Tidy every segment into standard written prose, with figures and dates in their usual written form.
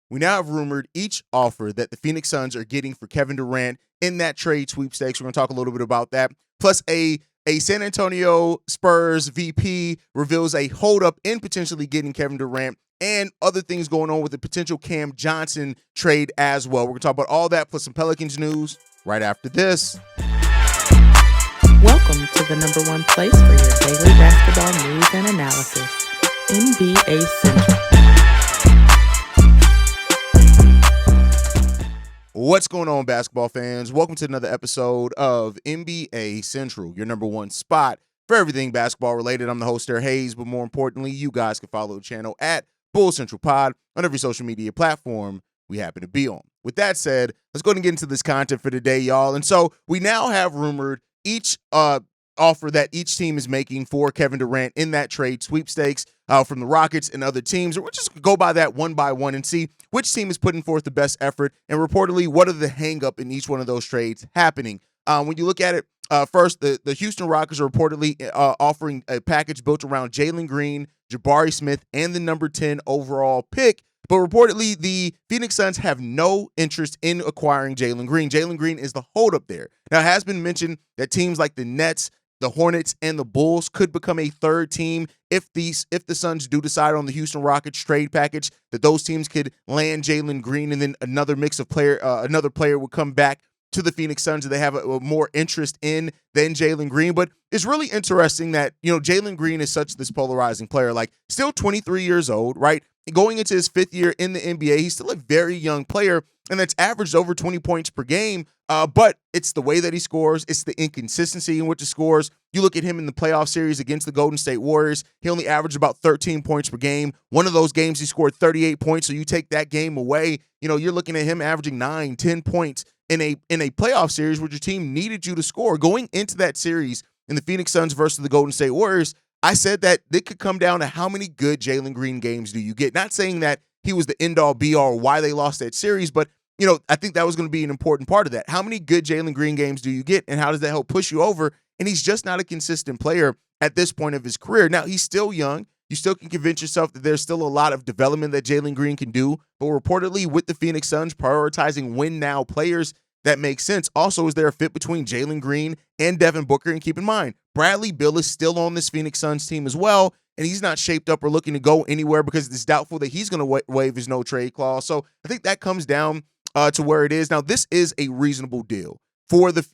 we now have rumored each offer that the Phoenix Suns are getting for Kevin Durant in that trade sweepstakes. We're going to talk a little bit about that. Plus, a San Antonio Spurs VP reveals a holdup in potentially getting Kevin Durant and other things going on with the potential Cam Johnson trade as well. We're going to talk about all that plus some Pelicans news right after this. Welcome to the number one place for your daily basketball news and analysis, NBA Central. What's going on, basketball fans? Welcome to another episode of NBA Central, your number one spot for everything basketball related. I'm the host, there, Hayes, but more importantly, you guys can follow the channel at Bull Central Pod on every social media platform we happen to be on. With that said, let's go ahead and get into this content for today, y'all. And so we now have rumored each offer that each team is making for Kevin Durant in that trade sweepstakes from the Rockets and other teams. And we'll just go by that one by one and see which team is putting forth the best effort and reportedly what are the hang-up in each one of those trades happening. When you look at it, first, the Houston Rockets are reportedly offering a package built around Jalen Green, Jabari Smith, and the number 10 overall pick. But reportedly, the Phoenix Suns have no interest in acquiring Jalen Green. Jalen Green is the holdup there. Now, it has been mentioned that teams like the Nets, the Hornets, and the Bulls could become a third team if the Suns do decide on the Houston Rockets trade package, that those teams could land Jalen Green and then another mix of another player would come back to the Phoenix Suns that they have a more interest in than Jalen Green. But it's really interesting that, Jalen Green is such this polarizing player, like still 23 years old, right? Going into his fifth year in the NBA, he's still a very young player, and that's averaged over 20 points per game. But it's the way that he scores. It's the inconsistency in which he scores. You look at him in the playoff series against the Golden State Warriors, he only averaged about 13 points per game. One of those games, he scored 38 points. So you take that game away, you're looking at him averaging 9, 10 points in a playoff series where your team needed you to score. Going into that series in the Phoenix Suns versus the Golden State Warriors, I said that it could come down to how many good Jalen Green games do you get. Not saying that he was the end-all, be-all, why they lost that series, but I think that was going to be an important part of that. How many good Jalen Green games do you get, and how does that help push you over? And he's just not a consistent player at this point of his career. Now, he's still young. You still can convince yourself that there's still a lot of development that Jalen Green can do, but reportedly with the Phoenix Suns prioritizing win-now players, that makes sense. Also, is there a fit between Jalen Green and Devin Booker? And keep in mind, Bradley Beal is still on this Phoenix Suns team as well, and he's not shaped up or looking to go anywhere because it's doubtful that he's going to waive his no-trade clause. So I think that comes down to where it is. Now, this is a reasonable deal for the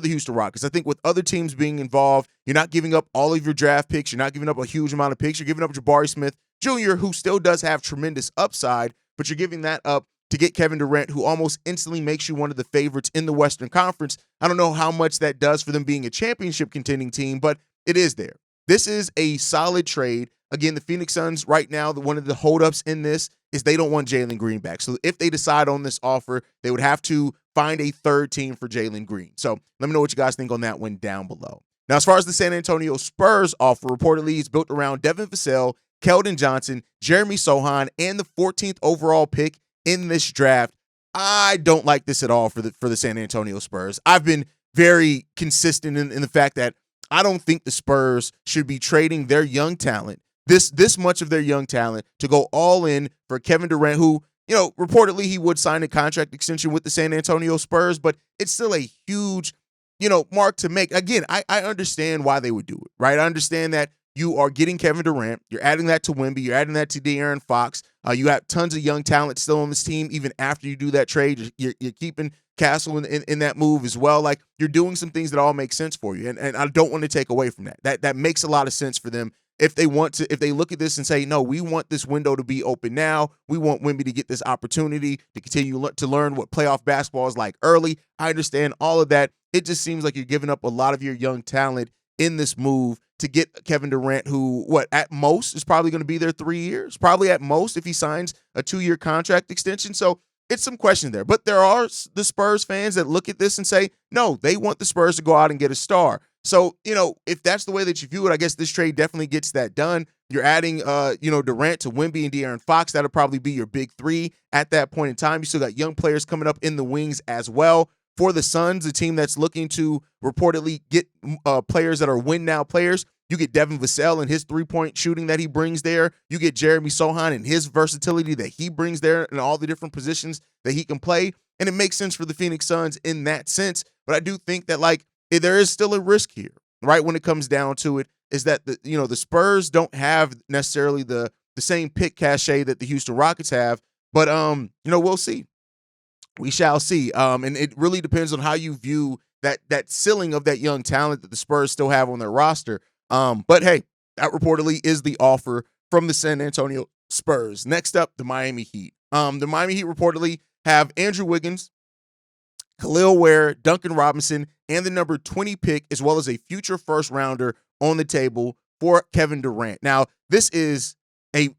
Houston Rockets. I think with other teams being involved, you're not giving up all of your draft picks. You're not giving up a huge amount of picks. You're giving up Jabari Smith Jr., who still does have tremendous upside, but you're giving that up to get Kevin Durant, who almost instantly makes you one of the favorites in the Western Conference. I don't know how much that does for them being a championship contending team, but it is there. This is a solid trade. Again, the Phoenix Suns right now, one of the holdups in this is they don't want Jalen Green back. So if they decide on this offer, they would have to find a third team for Jalen Green. So let me know what you guys think on that one down below. Now, as far as the San Antonio Spurs offer, reportedly it's built around Devin Vassell, Keldon Johnson, Jeremy Sohan, and the 14th overall pick in this draft. I don't like this at all for the San Antonio Spurs. I've been very consistent in the fact that I don't think the Spurs should be trading their young talent, this much of their young talent, to go all in for Kevin Durant, who, reportedly he would sign a contract extension with the San Antonio Spurs, but it's still a huge, mark to make. Again, I understand why they would do it, right? I understand that you are getting Kevin Durant. You're adding that to Wemby. You're adding that to De'Aaron Fox. You have tons of young talent still on this team. Even after you do that trade, you're keeping Castle in that move as well. Like, you're doing some things that all make sense for you. And I don't want to take away from that. That makes a lot of sense for them. If they look at this and say, no, we want this window to be open now. We want Wemby to get this opportunity to continue to learn what playoff basketball is like early. I understand all of that. It just seems like you're giving up a lot of your young talent in this move to get Kevin Durant, who, at most is probably going to be there 3 years, probably at most if he signs a 2-year contract extension. So it's some question there. But there are the Spurs fans that look at this and say, no, they want the Spurs to go out and get a star. So, if that's the way that you view it, I guess this trade definitely gets that done. You're adding, Durant to Wemby and De'Aaron Fox. That'll probably be your big three at that point in time. You still got young players coming up in the wings as well. For the Suns, a team that's looking to reportedly get players that are win-now players, You get Devin Vassell and his three-point shooting that he brings there. You get Jeremy Sohan and his versatility that he brings there and all the different positions that he can play. And it makes sense for the Phoenix Suns in that sense. But I do think that, like, there is still a risk here, right? When it comes down to it, is that the Spurs don't have necessarily the same pick cachet that the Houston Rockets have. But we'll see. We shall see. And it really depends on how you view that ceiling of that young talent that the Spurs still have on their roster. But hey, that reportedly is the offer from the San Antonio Spurs. Next up, the Miami Heat. The Miami Heat reportedly have Andrew Wiggins, Khalil Ware, Duncan Robinson, and the number 20 pick, as well as a future first rounder on the table for Kevin Durant. Now, this is a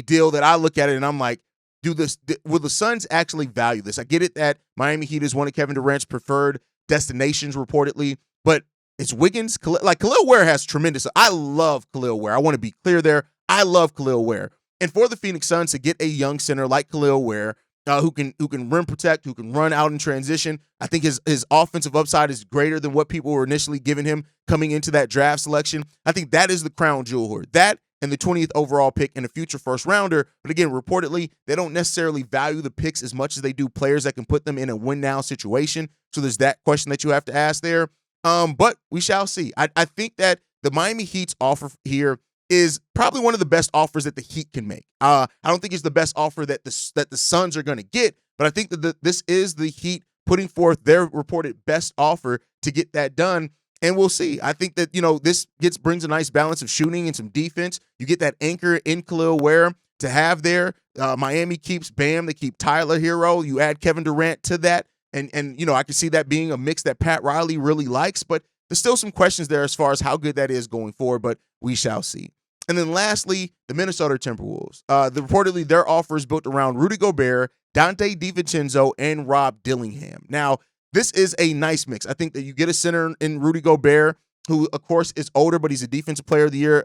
deal that I look at it and I'm like, will the Suns actually value this? I get it that Miami Heat is one of Kevin Durant's preferred destinations reportedly, but it's Wiggins. Khalil Ware has tremendous. I love Khalil Ware. I want to be clear there. I love Khalil Ware. And for the Phoenix Suns to get a young center like Khalil Ware, who can rim protect, who can run out in transition, I think his offensive upside is greater than what people were initially giving him coming into that draft selection. I think that is the crown jewel here. That and the 20th overall pick and a future first rounder. But again, reportedly, they don't necessarily value the picks as much as they do players that can put them in a win-now situation. So there's that question that you have to ask there. But we shall see. I think that the Miami Heat's offer here is probably one of the best offers that the Heat can make. I don't think it's the best offer that the Suns are going to get, but I think that this is the Heat putting forth their reported best offer to get that done. And we'll see. I think that, this brings a nice balance of shooting and some defense. You get that anchor in Khalil Ware to have there. Miami keeps Bam. They keep Tyler Hero. You add Kevin Durant to that. And I can see that being a mix that Pat Riley really likes. But there's still some questions there as far as how good that is going forward. But we shall see. And then lastly, the Minnesota Timberwolves. Reportedly, their offer is built around Rudy Gobert, Dante DiVincenzo, and Rob Dillingham. Now, this is a nice mix. I think that you get a center in Rudy Gobert, who, of course, is older, but he's a Defensive Player of the Year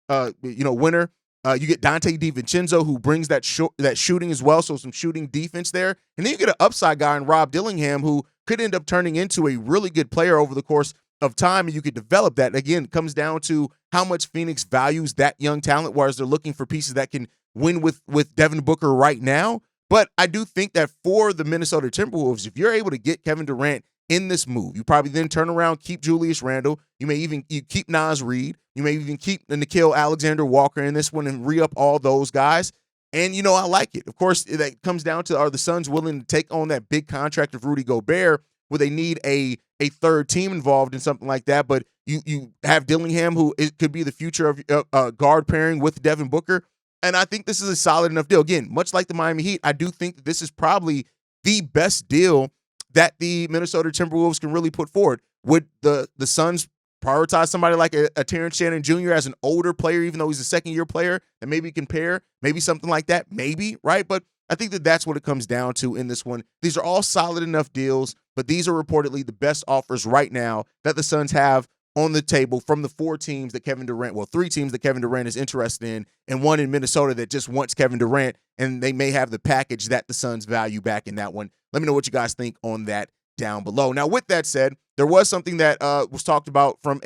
winner. You get Dante DiVincenzo, who brings that shooting as well, so some shooting defense there. And then you get an upside guy in Rob Dillingham, who could end up turning into a really good player over the course of time, and you could develop that. Again, it comes down to how much Phoenix values that young talent, whereas they're looking for pieces that can win with Devin Booker right now. But I do think that for the Minnesota Timberwolves, if you're able to get Kevin Durant in this move, you probably then turn around, keep Julius Randle. You may even keep Naz Reid. You may even keep Nickeil Alexander-Walker in this one and re-up all those guys. And, I like it. Of course, that comes down to, are the Suns willing to take on that big contract of Rudy Gobert, where they need a third team involved in something like that? But you have Dillingham, who could be the future of guard pairing with Devin Booker. And I think this is a solid enough deal. Again, much like the Miami Heat, I do think that this is probably the best deal that the Minnesota Timberwolves can really put forward. Would the Suns prioritize somebody like a Terrence Shannon Jr. as an older player, even though he's a second-year player, that maybe can pair, maybe something like that, maybe, right? But I think that that's what it comes down to in this one. These are all solid enough deals, but these are reportedly the best offers right now that the Suns have on the table from the three teams that Kevin Durant is interested in, and one in Minnesota that just wants Kevin Durant, and they may have the package that the Suns value back in that one. Let me know what you guys think on that down below. Now, with that said, there was something that was talked about from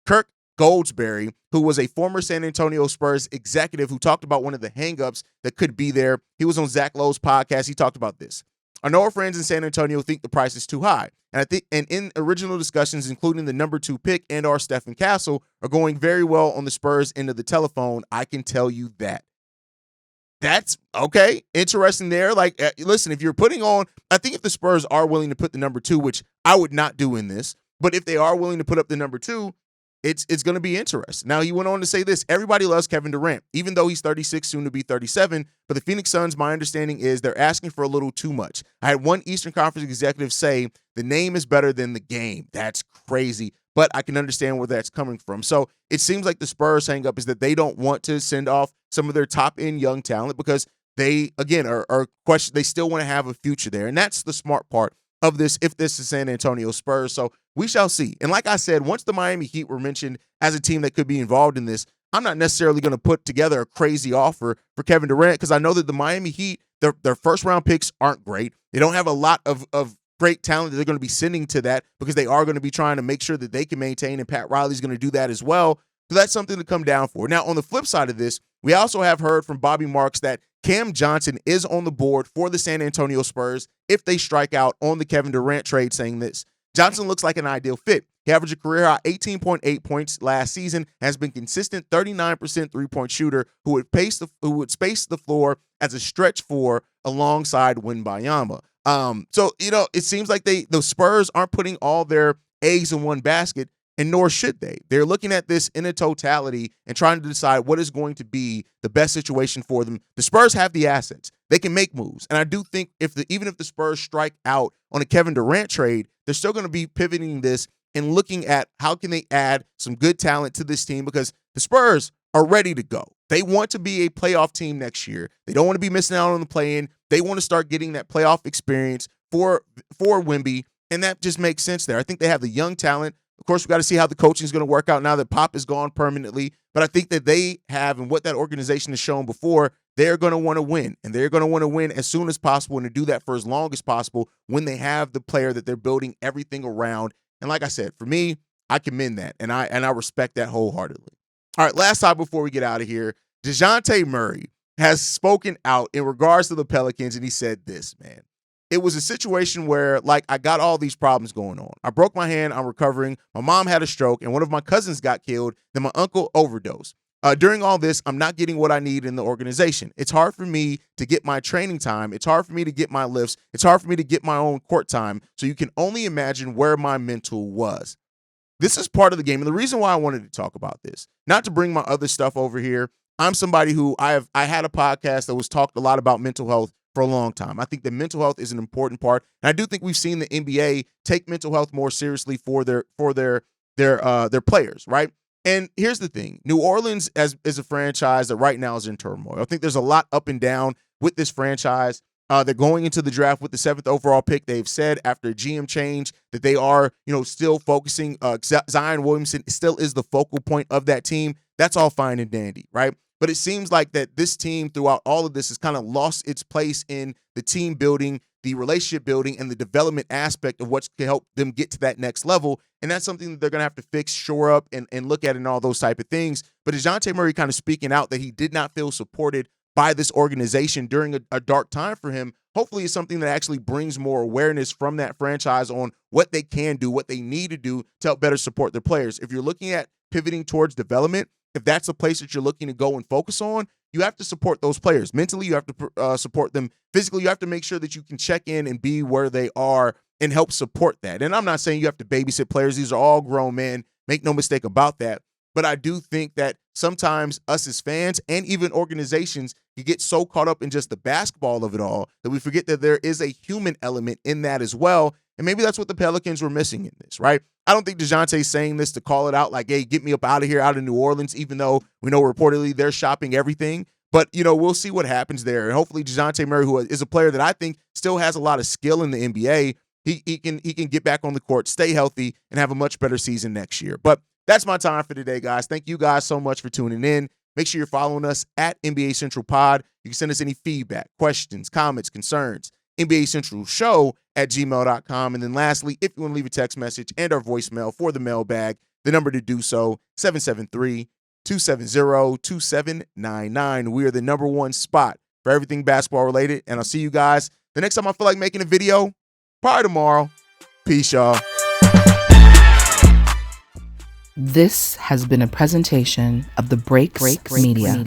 Kirk Goldsberry, who was a former San Antonio Spurs executive who talked about one of the hangups that could be there. He was on Zach Lowe's podcast. He talked about this. I know our friends in San Antonio think the price is too high. And in original discussions, including the number 2 pick and our Stephen Castle, are going very well on the Spurs end of the telephone. I can tell you that. That's okay. Interesting there. Like, listen, if you're putting on, I think if the Spurs are willing to put the number 2, which I would not do in this, but if they are willing to put up the number 2, it's going to be interesting. Now, he went on to say this. Everybody loves Kevin Durant, even though he's 36, soon to be 37. But the Phoenix Suns, my understanding is they're asking for a little too much. I had one Eastern Conference executive say the name is better than the game. That's crazy, but I can understand where that's coming from. So it seems like the Spurs hang up is that they don't want to send off some of their top-end young talent because they, again, are question. They still want to have a future there, and that's the smart part of this if this is San Antonio Spurs. So we shall see. And like I said, once the Miami Heat were mentioned as a team that could be involved in this, I'm not necessarily going to put together a crazy offer for Kevin Durant because I know that the Miami Heat, their first-round picks aren't great. They don't have a lot of great talent that they're going to be sending to that because they are going to be trying to make sure that they can maintain, and Pat Riley's going to do that as well. So that's something to come down for. Now, on the flip side of this, we also have heard from Bobby Marks that Cam Johnson is on the board for the San Antonio Spurs if they strike out on the Kevin Durant trade, saying this. Johnson looks like an ideal fit. He averaged a career-high 18.8 points last season, has been consistent 39% three-point shooter who would space the floor as a stretch four alongside Wembanyama. So, it seems like the Spurs aren't putting all their eggs in one basket, and nor should they. They're looking at this in a totality and trying to decide what is going to be the best situation for them. The Spurs have the assets. They can make moves. And I do think even if the Spurs strike out on a Kevin Durant trade, they're still going to be pivoting this and looking at how can they add some good talent to this team, because the Spurs are ready to go. They want to be a playoff team next year. They don't want to be missing out on the play-in. They want to start getting that playoff experience for Wemby, and that just makes sense there. I think they have the young talent. Of course, we got to see how the coaching is going to work out now that Pop is gone permanently. But I think that they have, and what that organization has shown before, they're going to want to win. And they're going to want to win as soon as possible and to do that for as long as possible when they have the player that they're building everything around. And like I said, for me, I commend that, and I respect that wholeheartedly. All right, last time before we get out of here, Dejounte Murray has spoken out in regards to the Pelicans, and he said this, man. It was a situation where, I got all these problems going on. I broke my hand. I'm recovering. My mom had a stroke, and one of my cousins got killed. Then my uncle overdosed. During all this, I'm not getting what I need in the organization. It's hard for me to get my training time. It's hard for me to get my lifts. It's hard for me to get my own court time. So you can only imagine where my mental was. This is part of the game. And the reason why I wanted to talk about this, not to bring my other stuff over here. I'm somebody who I had a podcast that was talked a lot about mental health for a long time. I think that mental health is an important part. And I do think we've seen the NBA take mental health more seriously for their players, right? And here's the thing. New Orleans is a franchise that right now is in turmoil. I think there's a lot up and down with this franchise. They're going into the draft with the 7th overall pick. They've said after a GM change that they are, still focusing. Zion Williamson still is the focal point of that team. That's all fine and dandy, right? But it seems like that this team throughout all of this has kind of lost its place in the team building, the relationship building, and the development aspect of what can help them get to that next level. And that's something that they're going to have to fix, shore up, and look at and all those type of things. But Dejounte Murray kind of speaking out that he did not feel supported by this organization during a dark time for him, hopefully is something that actually brings more awareness from that franchise on what they can do, what they need to do to help better support their players. If you're looking at pivoting towards development, if that's a place that you're looking to go and focus on, you have to support those players. Mentally, you have to support them. Physically, you have to make sure that you can check in and be where they are and help support that. And I'm not saying you have to babysit players. These are all grown men. Make no mistake about that. But I do think that sometimes us as fans and even organizations can get so caught up in just the basketball of it all that we forget that there is a human element in that as well. And maybe that's what the Pelicans were missing in this, right? I don't think DeJounte's saying this to call it out like, hey, get me up out of here, out of New Orleans, even though we know reportedly they're shopping everything. But, we'll see what happens there. And hopefully DeJounte Murray, who is a player that I think still has a lot of skill in the NBA, he can get back on the court, stay healthy, and have a much better season next year. But that's my time for today, guys. Thank you guys so much for tuning in. Make sure you're following us at NBA Central Pod. You can send us any feedback, questions, comments, concerns, NBA Central Show at gmail.com. And then lastly, if you want to leave a text message and our voicemail for the mailbag, the number to do so, 773-270-2799. We are the number one spot for everything basketball related. And I'll see you guys the next time I feel like making a video, probably tomorrow. Peace, y'all. This has been a presentation of the Breaks Media.